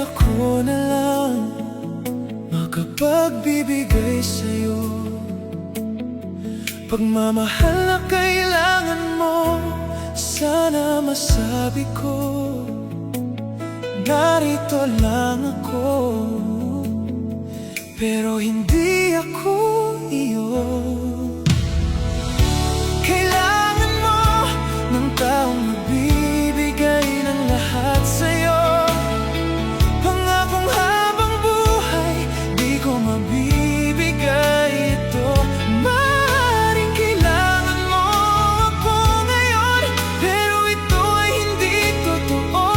ako na lang makapagbibigay sa'yo. Pagmamahal na kailangan mo, sana masabi ko, narito lang ako, pero hindi ako iyo. Kailangan mo ng taong magbibigay ng lahat sa'yo. Pangakong habang buhay, di ko mabibigay ito. Maaaring kailangan mo ako ngayon, pero ito ay hindi totoo.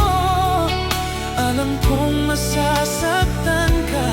Alam kong masasaktan ka,